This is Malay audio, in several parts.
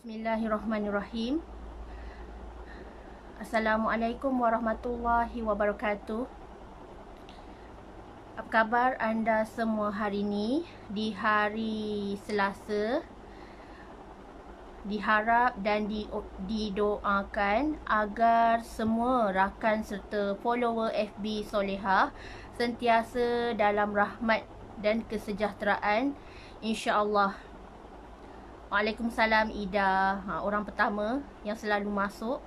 Bismillahirrahmanirrahim. Assalamualaikum warahmatullahi wabarakatuh. Apa khabar anda semua hari ini? Di hari Selasa, diharap dan didoakan agar semua rakan serta follower FB Solehah sentiasa dalam rahmat dan kesejahteraan, insya-Allah. Waalaikumsalam Ida, orang pertama yang selalu masuk.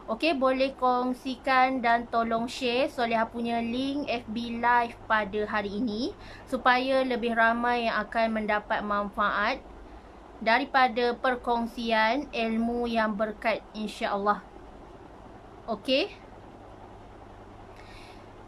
Okey, boleh kongsikan dan tolong share Solehah punya link FB Live pada hari ini supaya lebih ramai yang akan mendapat manfaat daripada perkongsian ilmu yang berkat, insya-Allah. Okey,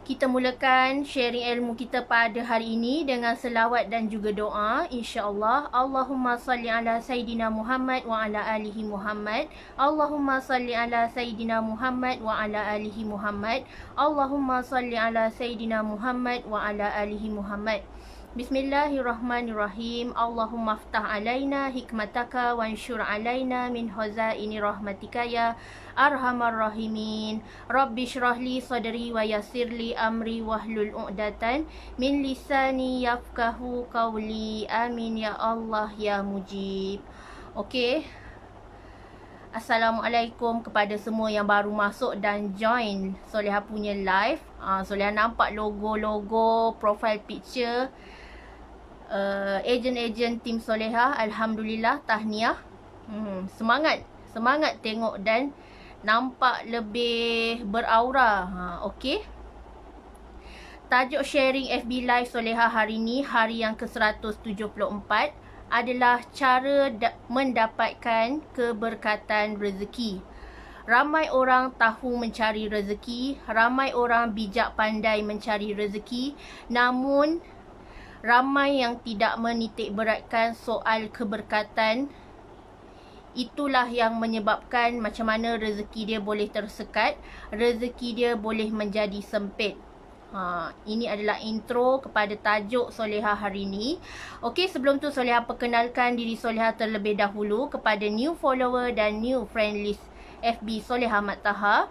kita mulakan sharing ilmu kita pada hari ini dengan selawat dan juga doa, insya-Allah. Allahumma salli ala Sayyidina Muhammad wa ala alihi Muhammad. Allahumma salli ala Sayyidina Muhammad wa ala alihi Muhammad. Allahumma salli ala Sayyidina Muhammad wa ala alihi Muhammad. Bismillahirrahmanirrahim. Allahumma aftah alaina hikmataka wansyur alaina min khazaini rahmatika ya arhamar rahimin. Rabbi syrahli sadri wa yassirli amri wahlul uqdatan min lisani yafqahu qawli. Amin ya Allah ya mujib. Okey. Assalamualaikum kepada semua yang baru masuk dan join Solehah punya live. Solehah nampak logo-logo profile picture ejen-ejen tim Solehah. Alhamdulillah, tahniah. Semangat tengok dan nampak lebih beraura. Okey. Tajuk sharing FB Live Solehah hari ni, hari yang ke-174, adalah cara mendapatkan keberkatan rezeki. Ramai orang tahu mencari rezeki, ramai orang bijak pandai mencari rezeki, namun ramai yang tidak menitik beratkan soal keberkatan. Itulah yang menyebabkan macam mana rezeki dia boleh tersekat, rezeki dia boleh menjadi sempit. Ini adalah intro kepada tajuk Solehah hari ini. Okey, sebelum tu Solehah perkenalkan diri Solehah terlebih dahulu kepada new follower dan new friend list FB Solehah Mat Taha.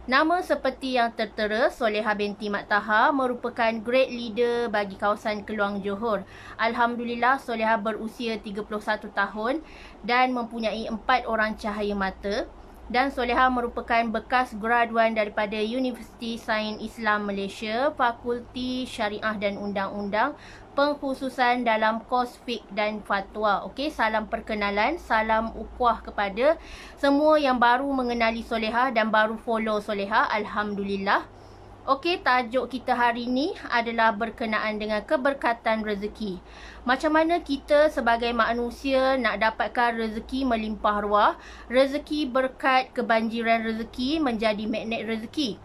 Nama seperti yang tertera, Solehah binti Mat Taha merupakan great leader bagi kawasan Keluang Johor. Alhamdulillah, Solehah berusia 31 tahun dan mempunyai 4 orang cahaya mata. Dan Solehah merupakan bekas graduan daripada Universiti Sains Islam Malaysia, Fakulti Syariah dan Undang-Undang, pengkhususan dalam kos fiqh dan fatwa. Okey, salam perkenalan, salam ukhuwah kepada semua yang baru mengenali Solehah dan baru follow Solehah. Alhamdulillah. Okey, tajuk kita hari ini adalah berkenaan dengan keberkatan rezeki. Macam mana kita sebagai manusia nak dapatkan rezeki melimpah ruah, rezeki berkat, kebanjiran rezeki, menjadi magnet rezeki.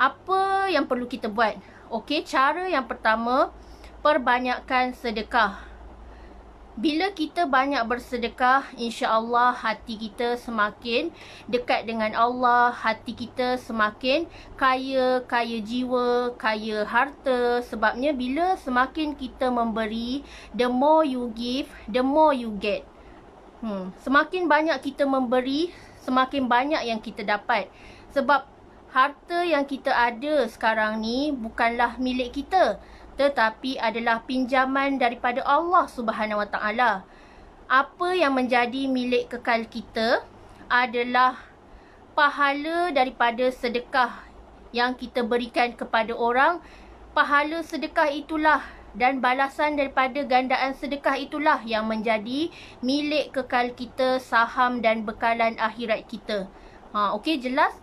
Apa yang perlu kita buat? Okey, cara yang pertama, perbanyakkan sedekah. Bila kita banyak bersedekah, insya-Allah hati kita semakin dekat dengan Allah, hati kita semakin kaya jiwa, kaya harta. Sebabnya bila semakin kita memberi, the more you give, the more you get. Semakin banyak kita memberi, semakin banyak yang kita dapat. Sebab harta yang kita ada sekarang ni bukanlah milik kita, tetapi adalah pinjaman daripada Allah Subhanahu Wa Taala. Apa yang menjadi milik kekal kita adalah pahala daripada sedekah yang kita berikan kepada orang. Pahala sedekah itulah dan balasan daripada gandaan sedekah itulah yang menjadi milik kekal kita, saham dan bekalan akhirat kita. Okey, jelas?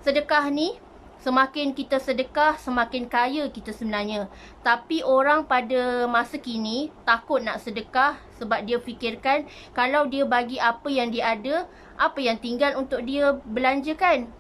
Sedekah ni, semakin kita sedekah, semakin kaya kita sebenarnya. Tapi orang pada masa kini takut nak sedekah sebab dia fikirkan kalau dia bagi apa yang dia ada, apa yang tinggal untuk dia belanjakan.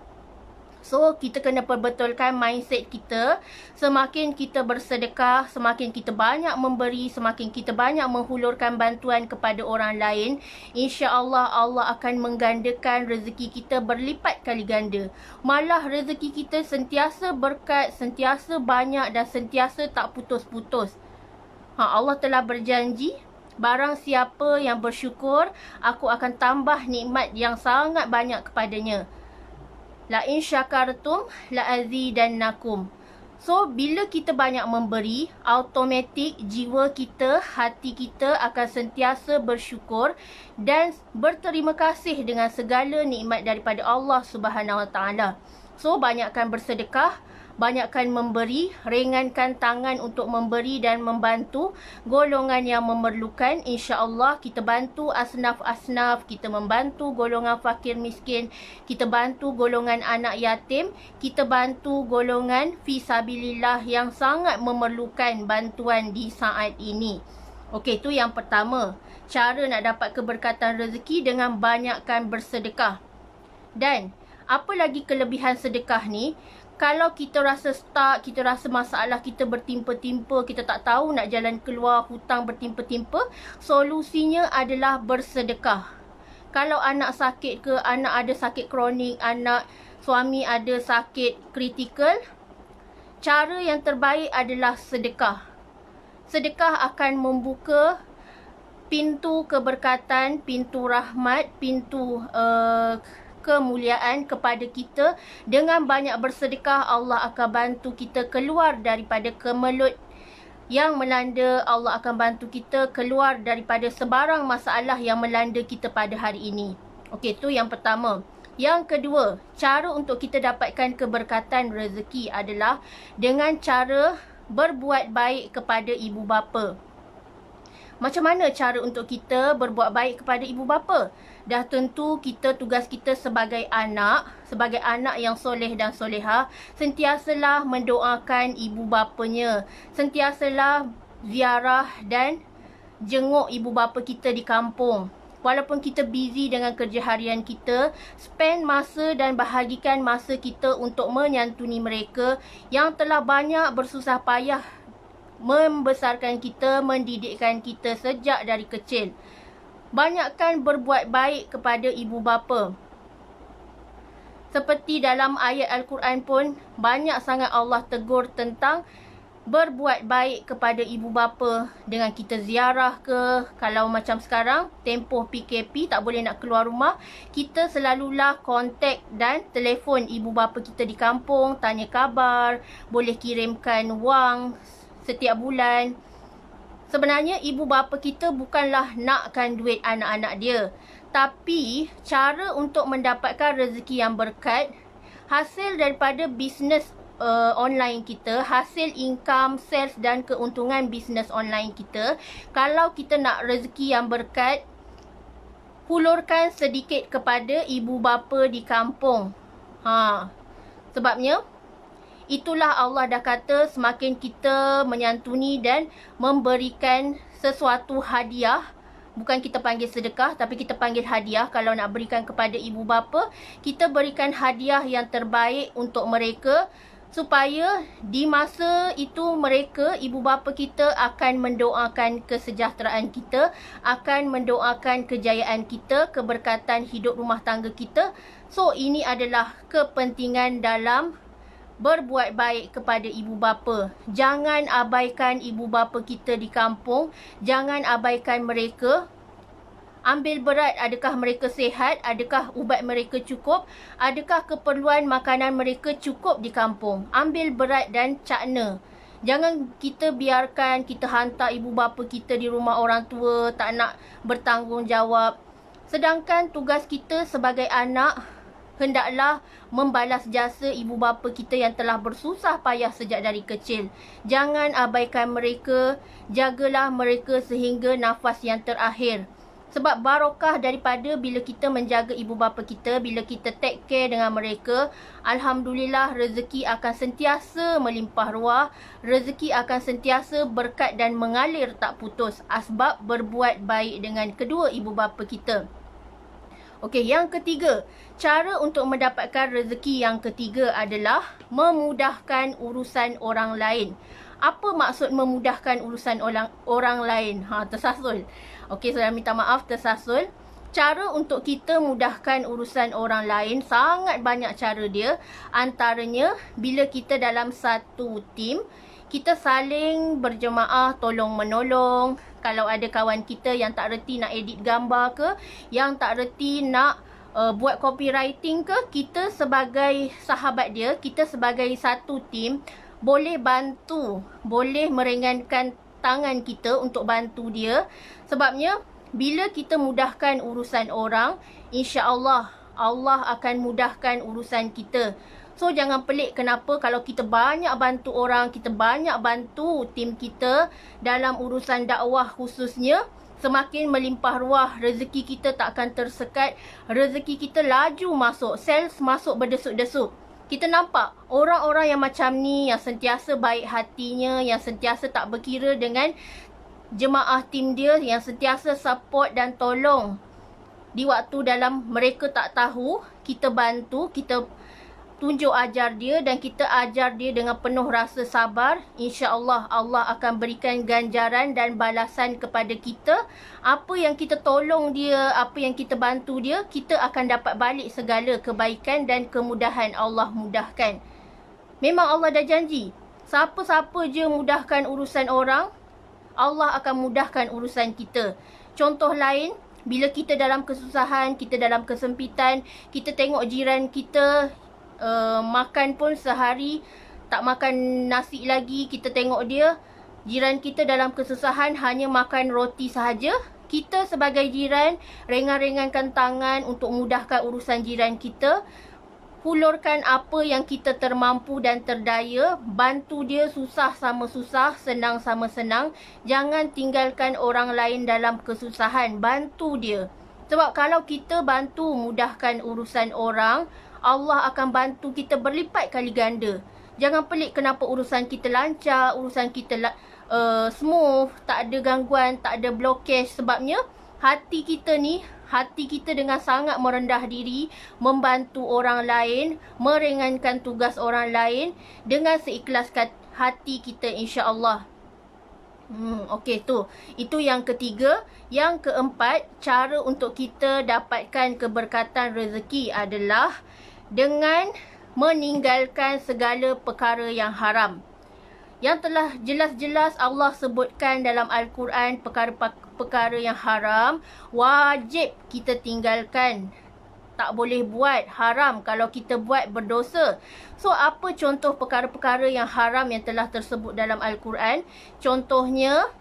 So, kita kena perbetulkan mindset kita. Semakin kita bersedekah, semakin kita banyak memberi, semakin kita banyak menghulurkan bantuan kepada orang lain, insya-Allah Allah akan menggandakan rezeki kita berlipat kali ganda. Malah rezeki kita sentiasa berkat, sentiasa banyak dan sentiasa tak putus-putus. Allah telah berjanji Barang siapa yang bersyukur, aku akan tambah nikmat yang sangat banyak kepadanya. La in syakartum la azidannakum. So, bila kita banyak memberi, automatik jiwa kita, hati kita akan sentiasa bersyukur dan berterima kasih dengan segala nikmat daripada Allah Subhanahu Wa Taala. So, banyakkan bersedekah, banyakkan memberi, ringankan tangan untuk memberi dan membantu golongan yang memerlukan. InsyaAllah kita bantu asnaf-asnaf, kita membantu golongan fakir miskin, kita bantu golongan anak yatim, kita bantu golongan fisabilillah yang sangat memerlukan bantuan di saat ini. Okey, tu yang pertama. Cara nak dapat keberkatan rezeki dengan banyakkan bersedekah. Dan apa lagi kelebihan sedekah ni? Kalau kita rasa stuck, kita rasa masalah kita bertimpa-timpa, kita tak tahu nak jalan keluar, hutang bertimpa-timpa, solusinya adalah bersedekah. Kalau anak sakit ke, anak ada sakit kronik, anak suami ada sakit kritikal, cara yang terbaik adalah sedekah. Sedekah akan membuka pintu keberkatan, pintu rahmat, pintu kemuliaan kepada kita. Dengan banyak bersedekah, Allah akan bantu kita keluar daripada kemelut yang melanda. Allah akan bantu kita keluar daripada sebarang masalah yang melanda kita pada hari ini. Okey, tu yang pertama. Yang kedua, cara untuk kita dapatkan keberkatan rezeki adalah dengan cara berbuat baik kepada ibu bapa. Macam mana cara untuk kita berbuat baik kepada ibu bapa? Dah tentu tugas kita sebagai anak yang soleh dan soleha, sentiasalah mendoakan ibu bapanya, sentiasalah ziarah dan jenguk ibu bapa kita di kampung. Walaupun kita busy dengan kerja harian kita, spend masa dan bahagikan masa kita untuk menyantuni mereka yang telah banyak bersusah payah membesarkan kita, mendidikkan kita sejak dari kecil. Banyakkan berbuat baik kepada ibu bapa. Seperti dalam ayat Al-Quran pun, banyak sangat Allah tegur tentang berbuat baik kepada ibu bapa. Dengan kita ziarah ke, kalau macam sekarang, tempoh PKP, tak boleh nak keluar rumah, kita selalulah kontak dan telefon ibu bapa kita di kampung, tanya khabar, boleh kirimkan wang setiap bulan. Sebenarnya ibu bapa kita bukanlah nakkan duit anak-anak dia, tapi cara untuk mendapatkan rezeki yang berkat, hasil daripada bisnes online kita, hasil income, sales dan keuntungan bisnes online kita. Kalau kita nak rezeki yang berkat, hulurkan sedikit kepada ibu bapa di kampung. Sebabnya itulah Allah dah kata, semakin kita menyantuni dan memberikan sesuatu hadiah, bukan kita panggil sedekah, tapi kita panggil hadiah. Kalau nak berikan kepada ibu bapa, kita berikan hadiah yang terbaik untuk mereka, supaya di masa itu mereka, ibu bapa kita akan mendoakan kesejahteraan kita, akan mendoakan kejayaan kita, keberkatan hidup rumah tangga kita. So, ini adalah kepentingan dalam berbuat baik kepada ibu bapa. Jangan abaikan ibu bapa kita di kampung. Jangan abaikan mereka. Ambil berat, adakah mereka sihat? Adakah ubat mereka cukup? Adakah keperluan makanan mereka cukup di kampung? Ambil berat dan cakna. Jangan kita biarkan, kita hantar ibu bapa kita di rumah orang tua, tak nak bertanggungjawab. Sedangkan tugas kita sebagai anak, hendaklah membalas jasa ibu bapa kita yang telah bersusah payah sejak dari kecil. Jangan abaikan mereka, jagalah mereka sehingga nafas yang terakhir. Sebab barokah daripada bila kita menjaga ibu bapa kita, bila kita take care dengan mereka, alhamdulillah rezeki akan sentiasa melimpah ruah, rezeki akan sentiasa berkat dan mengalir tak putus asbab berbuat baik dengan kedua ibu bapa kita. Okey, yang ketiga, cara untuk mendapatkan rezeki yang ketiga adalah memudahkan urusan orang lain. Apa maksud memudahkan urusan orang lain? Tersasul. Okey, saya minta maaf, tersasul. Cara untuk kita mudahkan urusan orang lain, sangat banyak cara dia. Antaranya, bila kita dalam satu tim, kita saling berjemaah tolong menolong. Kalau ada kawan kita yang tak reti nak edit gambar ke, yang tak reti nak buat copywriting ke, kita sebagai sahabat dia, kita sebagai satu tim, boleh bantu, boleh meringankan tangan kita untuk bantu dia. Sebabnya bila kita mudahkan urusan orang, insya-Allah Allah akan mudahkan urusan kita. So jangan pelik kenapa kalau kita banyak bantu orang, kita banyak bantu tim kita dalam urusan dakwah khususnya, semakin melimpah ruah, rezeki kita tak akan tersekat, rezeki kita laju masuk, sales masuk berdesuk-desuk. Kita nampak orang-orang yang macam ni, yang sentiasa baik hatinya, yang sentiasa tak berkira dengan jemaah tim dia, yang sentiasa support dan tolong. Di waktu dalam mereka tak tahu, kita bantu, kita tunjuk ajar dia dan kita ajar dia dengan penuh rasa sabar. InsyaAllah Allah akan berikan ganjaran dan balasan kepada kita. Apa yang kita tolong dia, apa yang kita bantu dia, kita akan dapat balik segala kebaikan dan kemudahan. Allah mudahkan. Memang Allah dah janji, siapa-siapa je mudahkan urusan orang, Allah akan mudahkan urusan kita. Contoh lain, bila kita dalam kesusahan, kita dalam kesempitan, kita tengok jiran kita makan pun sehari tak makan nasi lagi, kita tengok dia, jiran kita dalam kesusahan hanya makan roti sahaja. Kita sebagai jiran, ringan-ringankan tangan untuk mudahkan urusan jiran kita. Hulurkan apa yang kita termampu dan terdaya. Bantu dia susah sama susah, senang sama senang. Jangan tinggalkan orang lain dalam kesusahan. Bantu dia. Sebab kalau kita bantu mudahkan urusan orang, Allah akan bantu kita berlipat kali ganda. Jangan pelik kenapa urusan kita lancar, urusan kita smooth, tak ada gangguan, tak ada blokej. Sebabnya hati kita ni, hati kita dengan sangat merendah diri, membantu orang lain, meringankan tugas orang lain dengan seikhlas hati kita, insya-Allah. Okey tu. Itu yang ketiga. Yang keempat, cara untuk kita dapatkan keberkatan rezeki adalah dengan meninggalkan segala perkara yang haram. Yang telah jelas-jelas Allah sebutkan dalam Al-Quran, perkara-perkara yang haram wajib kita tinggalkan. Tak boleh buat, haram. Kalau kita buat, berdosa. So, apa contoh perkara-perkara yang haram yang telah tersebut dalam Al-Quran? Contohnya,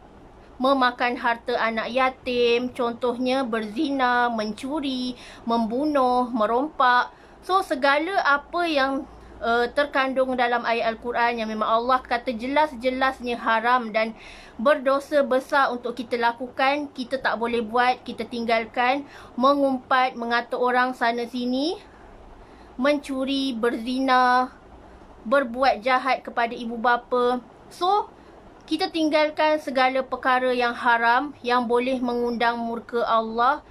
memakan harta anak yatim. Contohnya, berzina, mencuri, membunuh, merompak. So, segala apa yang terkandung dalam ayat Al-Quran yang memang Allah kata jelas-jelasnya haram dan berdosa besar untuk kita lakukan, kita tak boleh buat, kita tinggalkan. Mengumpat, mengata orang sana sini, mencuri, berzina, berbuat jahat kepada ibu bapa. So, kita tinggalkan segala perkara yang haram, yang boleh mengundang murka Allah.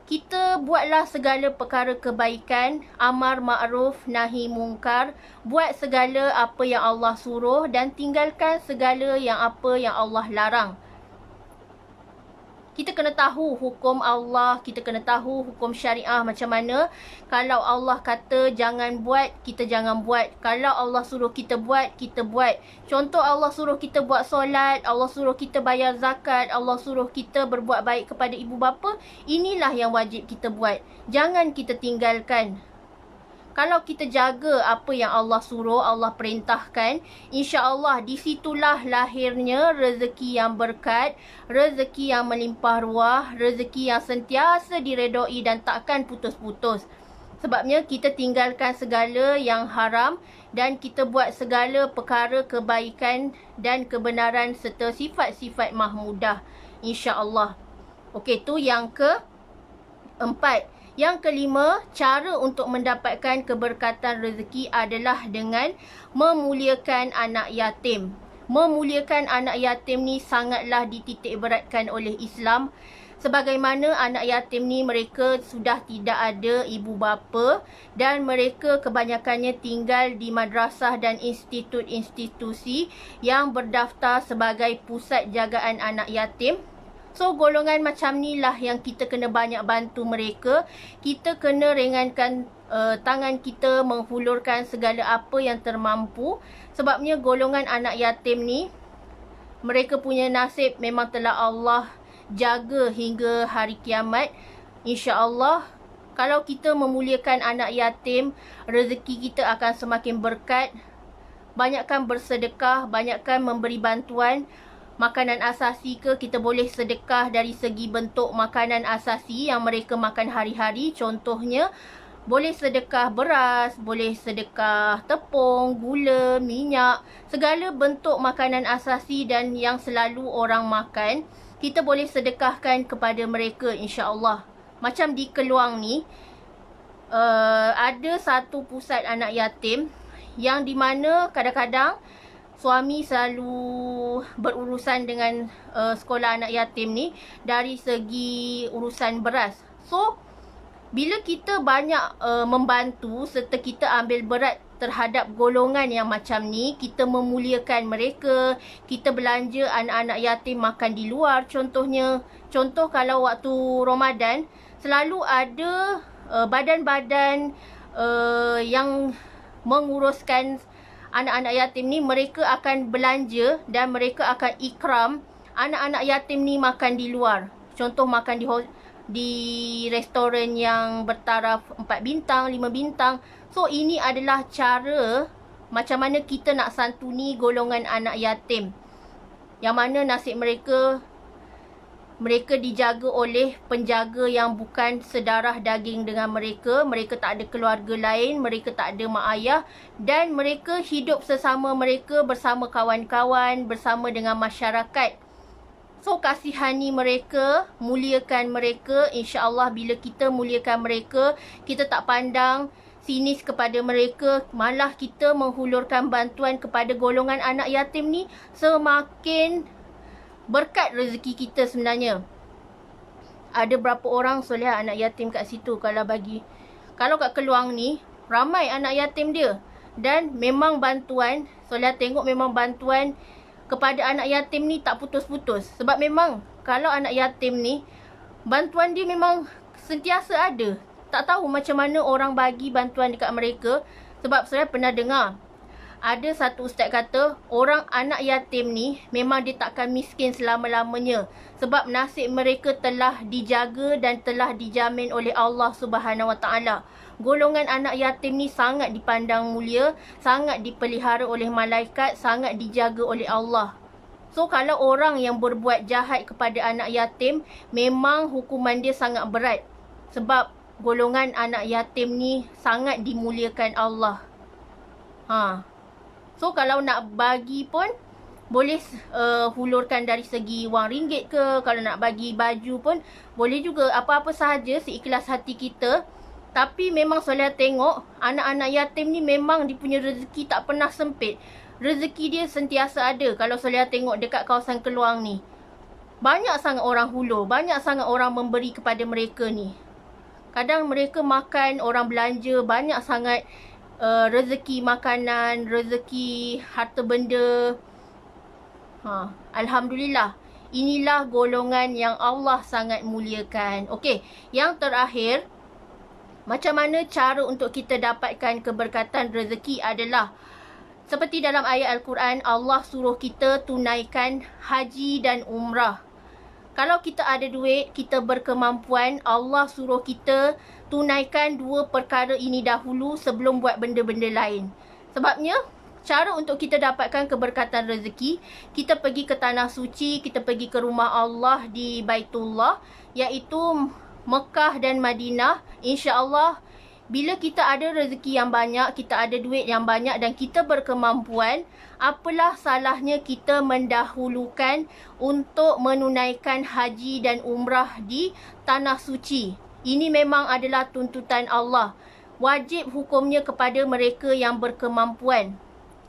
Kita buatlah segala perkara kebaikan, amar ma'ruf, nahi mungkar. Buat segala apa yang Allah suruh dan tinggalkan segala yang apa yang Allah larang. Kita kena tahu hukum Allah, kita kena tahu hukum syariah macam mana. Kalau Allah kata jangan buat, kita jangan buat. Kalau Allah suruh kita buat, kita buat. Contoh, Allah suruh kita buat solat, Allah suruh kita bayar zakat, Allah suruh kita berbuat baik kepada ibu bapa. Inilah yang wajib kita buat. Jangan kita tinggalkan. Kalau kita jaga apa yang Allah suruh, Allah perintahkan, insya-Allah di situlah lahirnya rezeki yang berkat, rezeki yang melimpah ruah, rezeki yang sentiasa diredoi dan takkan putus-putus. Sebabnya kita tinggalkan segala yang haram dan kita buat segala perkara kebaikan dan kebenaran serta sifat-sifat mahmudah, insya-Allah. Okey, tu yang keempat. Yang kelima, cara untuk mendapatkan keberkatan rezeki adalah dengan memuliakan anak yatim. Memuliakan anak yatim ni sangatlah dititik beratkan oleh Islam. Sebagaimana anak yatim ni mereka sudah tidak ada ibu bapa dan mereka kebanyakannya tinggal di madrasah dan institut-institusi yang berdaftar sebagai pusat jagaan anak yatim. So, golongan macam ni lah yang kita kena banyak bantu mereka. Kita kena ringankan tangan kita, menghulurkan segala apa yang termampu. Sebabnya golongan anak yatim ni, mereka punya nasib memang telah Allah jaga hingga hari kiamat. InsyaAllah, kalau kita memuliakan anak yatim, rezeki kita akan semakin berkat. Banyakkan bersedekah, banyakkan memberi bantuan. Makanan asasi kita boleh sedekah dari segi bentuk makanan asasi yang mereka makan hari-hari. Contohnya, boleh sedekah beras, boleh sedekah tepung, gula, minyak. Segala bentuk makanan asasi dan yang selalu orang makan, kita boleh sedekahkan kepada mereka, insya-Allah. Macam di Keluang ni, ada satu pusat anak yatim yang di mana kadang-kadang suami selalu berurusan dengan sekolah anak yatim ni dari segi urusan beras. So, bila kita banyak membantu serta kita ambil berat terhadap golongan yang macam ni, kita memuliakan mereka, kita belanja anak-anak yatim makan di luar contohnya. Contoh kalau waktu Ramadan, selalu ada badan-badan yang menguruskan anak-anak yatim ni, mereka akan belanja dan mereka akan ikram anak-anak yatim ni makan di luar. Contoh makan di restoran yang bertaraf 4 bintang, 5 bintang. So, ini adalah cara macam mana kita nak santuni golongan anak yatim. Yang mana nasib mereka dijaga oleh penjaga yang bukan sedarah daging dengan mereka. Mereka tak ada keluarga lain, mereka tak ada mak ayah, dan mereka hidup sesama mereka bersama kawan-kawan, bersama dengan masyarakat. So, kasihani mereka, muliakan mereka. InsyaAllah bila kita muliakan mereka, kita tak pandang sinis kepada mereka, malah kita menghulurkan bantuan kepada golongan anak yatim ni, semakin berkat rezeki kita sebenarnya. Ada berapa orang soleh anak yatim kat situ kalau kat Keluang ni, ramai anak yatim dia. Dan memang bantuan, soleh tengok memang bantuan kepada anak yatim ni tak putus-putus. Sebab memang kalau anak yatim ni, bantuan dia memang sentiasa ada. Tak tahu macam mana orang bagi bantuan dekat mereka. Sebab saya pernah dengar, ada satu ustaz kata, orang anak yatim ni memang dia takkan miskin selama-lamanya. Sebab nasib mereka telah dijaga dan telah dijamin oleh Allah Subhanahu Wa Taala. Golongan anak yatim ni sangat dipandang mulia, sangat dipelihara oleh malaikat, sangat dijaga oleh Allah. So, kalau orang yang berbuat jahat kepada anak yatim, memang hukuman dia sangat berat. Sebab golongan anak yatim ni sangat dimuliakan Allah. So, kalau nak bagi pun, boleh hulurkan dari segi wang ringgit ke. Kalau nak bagi baju pun, boleh juga. Apa-apa sahaja seikhlas hati kita. Tapi memang saya tengok, anak-anak yatim ni memang dia punya rezeki tak pernah sempit. Rezeki dia sentiasa ada. Kalau saya tengok dekat kawasan Keluang ni, banyak sangat orang hulur, banyak sangat orang memberi kepada mereka ni. Kadang mereka makan, orang belanja, banyak sangat rezeki makanan, rezeki harta benda. Alhamdulillah. Inilah golongan yang Allah sangat muliakan. Okey, yang terakhir, macam mana cara untuk kita dapatkan keberkatan rezeki adalah seperti dalam ayat Al-Quran, Allah suruh kita tunaikan haji dan umrah. Kalau kita ada duit, kita berkemampuan, Allah suruh kita tunaikan dua perkara ini dahulu sebelum buat benda-benda lain. Sebabnya, cara untuk kita dapatkan keberkatan rezeki, kita pergi ke tanah suci, kita pergi ke rumah Allah di Baitullah, iaitu Mekah dan Madinah. InsyaAllah, bila kita ada rezeki yang banyak, kita ada duit yang banyak dan kita berkemampuan, apalah salahnya kita mendahulukan untuk menunaikan haji dan umrah di tanah suci. Ini memang adalah tuntutan Allah. Wajib hukumnya kepada mereka yang berkemampuan.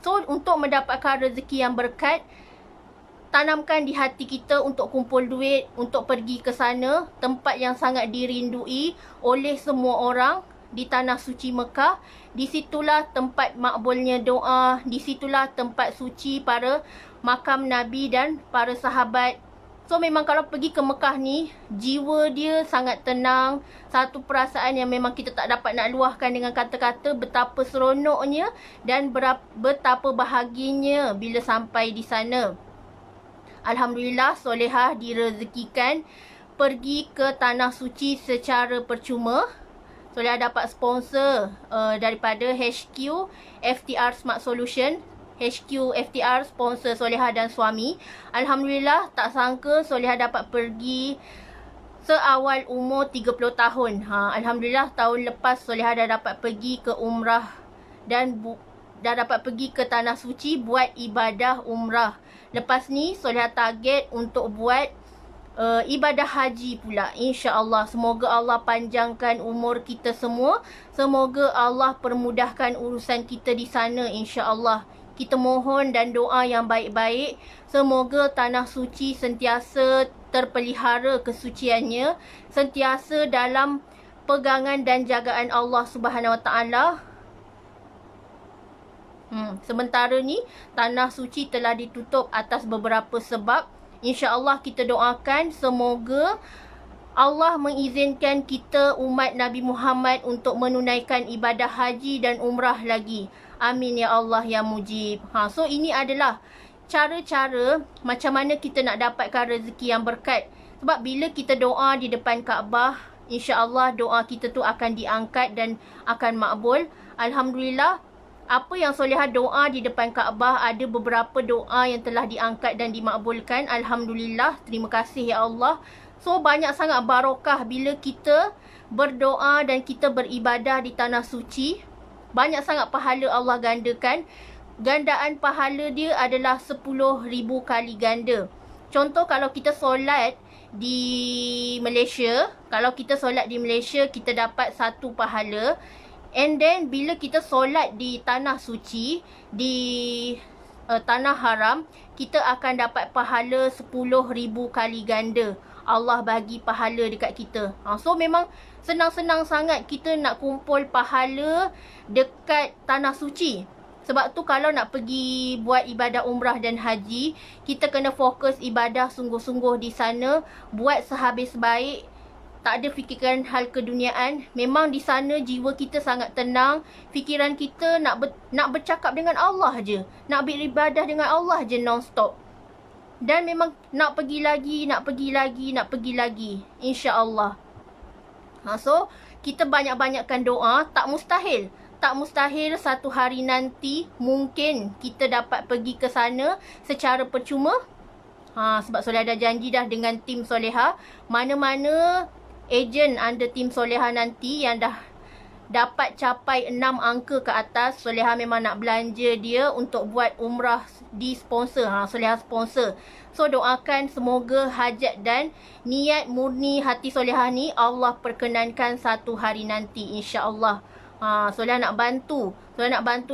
So, untuk mendapatkan rezeki yang berkat, tanamkan di hati kita untuk kumpul duit, untuk pergi ke sana, tempat yang sangat dirindui oleh semua orang, di tanah suci Mekah. Disitulah tempat makbulnya doa, disitulah tempat suci para makam Nabi dan para sahabat. So, memang kalau pergi ke Mekah ni, jiwa dia sangat tenang. Satu perasaan yang memang kita tak dapat nak luahkan dengan kata-kata, betapa seronoknya dan betapa bahagianya bila sampai di sana. Alhamdulillah Solehah direzekikan pergi ke Tanah Suci secara percuma. Solehah dapat sponsor daripada HQ FTR Smart Solution. HQ FTR sponsor Solehah dan suami. Alhamdulillah, tak sangka Solehah dapat pergi seawal umur 30 tahun. Alhamdulillah, tahun lepas Solehah dah dapat pergi ke umrah dan dah dapat pergi ke Tanah Suci buat ibadah umrah. Lepas ni Solehah target untuk buat ibadah haji pula, insya-Allah. Semoga Allah panjangkan umur kita semua. Semoga Allah permudahkan urusan kita di sana, insya-Allah. Kita mohon dan doa yang baik-baik. Semoga Tanah Suci sentiasa terpelihara kesuciannya, sentiasa dalam pegangan dan jagaan Allah Subhanahu Wa Taala. Sementara ni Tanah Suci telah ditutup atas beberapa sebab. InsyaAllah kita doakan semoga Allah mengizinkan kita umat Nabi Muhammad untuk menunaikan ibadah haji dan umrah lagi. Amin ya Allah ya mujib. So ini adalah cara-cara macam mana kita nak dapatkan rezeki yang berkat. Sebab bila kita doa di depan Kaabah, insya-Allah doa kita tu akan diangkat dan akan makbul. Alhamdulillah, apa yang Solehah doa di depan Kaabah, ada beberapa doa yang telah diangkat dan dimakbulkan. Alhamdulillah, terima kasih ya Allah. So banyak sangat barakah bila kita berdoa dan kita beribadah di Tanah Suci. Banyak sangat pahala Allah gandakan. Gandaan pahala dia adalah 10,000 kali ganda. Contoh kalau kita solat di Malaysia, kita dapat satu pahala. And then bila kita solat di Tanah Suci, di Tanah Haram, kita akan dapat pahala 10,000 kali ganda. Allah bagi pahala dekat kita. So memang senang-senang sangat kita nak kumpul pahala dekat Tanah Suci. Sebab tu kalau nak pergi buat ibadah umrah dan haji, kita kena fokus ibadah sungguh-sungguh di sana. Buat sehabis baik. Tak ada fikirkan hal keduniaan. Memang di sana jiwa kita sangat tenang. Fikiran kita nak bercakap dengan Allah je. Nak beribadah dengan Allah je non-stop. Dan memang nak pergi lagi. InsyaAllah. So, kita banyak-banyakkan doa. Tak mustahil satu hari nanti mungkin kita dapat pergi ke sana secara percuma. Sebab Solehah dah janji dah dengan tim Solehah. Mana-mana ejen under tim Solehah nanti yang dah dapat capai 6 angka ke atas, Solehah memang nak belanja dia untuk buat umrah di sponsor. Solehah sponsor. So doakan semoga hajat dan niat murni hati Solehah ni Allah perkenankan satu hari nanti, insya-Allah. Solehah nak bantu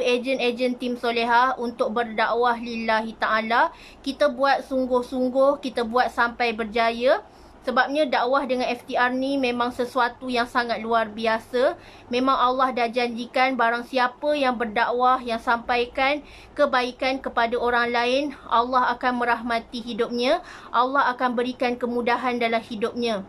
ejen-ejen tim Solehah untuk berdakwah lillahi ta'ala. Kita buat sungguh-sungguh, kita buat sampai berjaya. Sebabnya dakwah dengan FTR ni memang sesuatu yang sangat luar biasa. Memang Allah dah janjikan barang siapa yang berdakwah, yang sampaikan kebaikan kepada orang lain, Allah akan merahmati hidupnya. Allah akan berikan kemudahan dalam hidupnya.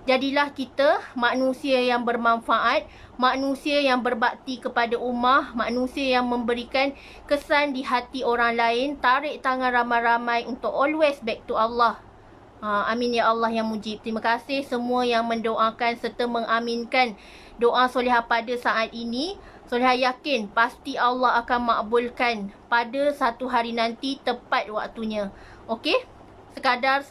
Jadilah kita manusia yang bermanfaat, manusia yang berbakti kepada ummah, manusia yang memberikan kesan di hati orang lain. Tarik tangan ramai-ramai untuk always back to Allah. Amin ya Allah yang mujib. Terima kasih semua yang mendoakan serta mengaminkan doa Solehah pada saat ini. Solehah yakin pasti Allah akan makbulkan pada satu hari nanti tepat waktunya. Okey? Sekadar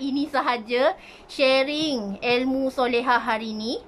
ini sahaja sharing ilmu Solehah hari ini.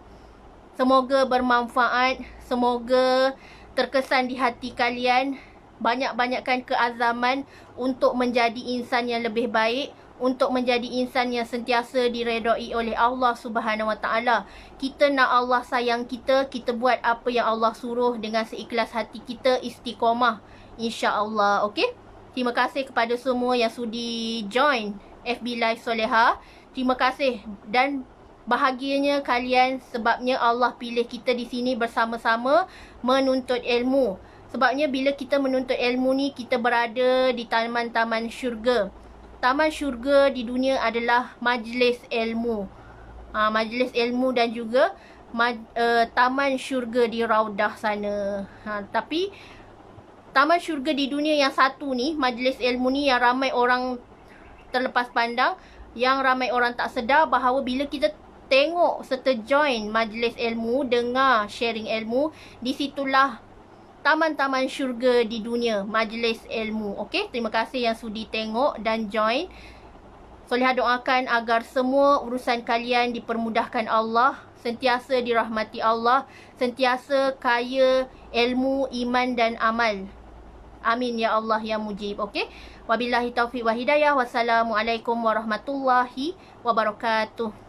Semoga bermanfaat, semoga terkesan di hati kalian. Banyak-banyakkan keazaman untuk menjadi insan yang lebih baik, untuk menjadi insan yang sentiasa diredai oleh Allah Subhanahu Wa Taala. Kita nak Allah sayang kita, kita buat apa yang Allah suruh dengan seikhlas hati kita, istiqomah, insya-Allah. Okey? Terima kasih kepada semua yang sudi join FB Live Solehah. Terima kasih dan bahagianya kalian sebabnya Allah pilih kita di sini bersama-sama menuntut ilmu. Sebabnya bila kita menuntut ilmu ni, kita berada di taman-taman syurga. Taman syurga di dunia adalah majlis ilmu. Majlis ilmu dan juga taman syurga di Raudah sana. Tapi taman syurga di dunia yang satu ni, majlis ilmu ni yang ramai orang terlepas pandang, yang ramai orang tak sedar bahawa bila kita tengok serta join majlis ilmu, dengar sharing ilmu, di situlah taman-taman syurga di dunia, majlis ilmu. Okey, terima kasih yang sudi tengok dan join. Solihah doakan agar semua urusan kalian dipermudahkan Allah, sentiasa dirahmati Allah, sentiasa kaya ilmu, iman dan amal. Amin ya Allah ya mujib. Okey. Wabillahi taufiq wa hidayah. Wassalamualaikum warahmatullahi wabarakatuh.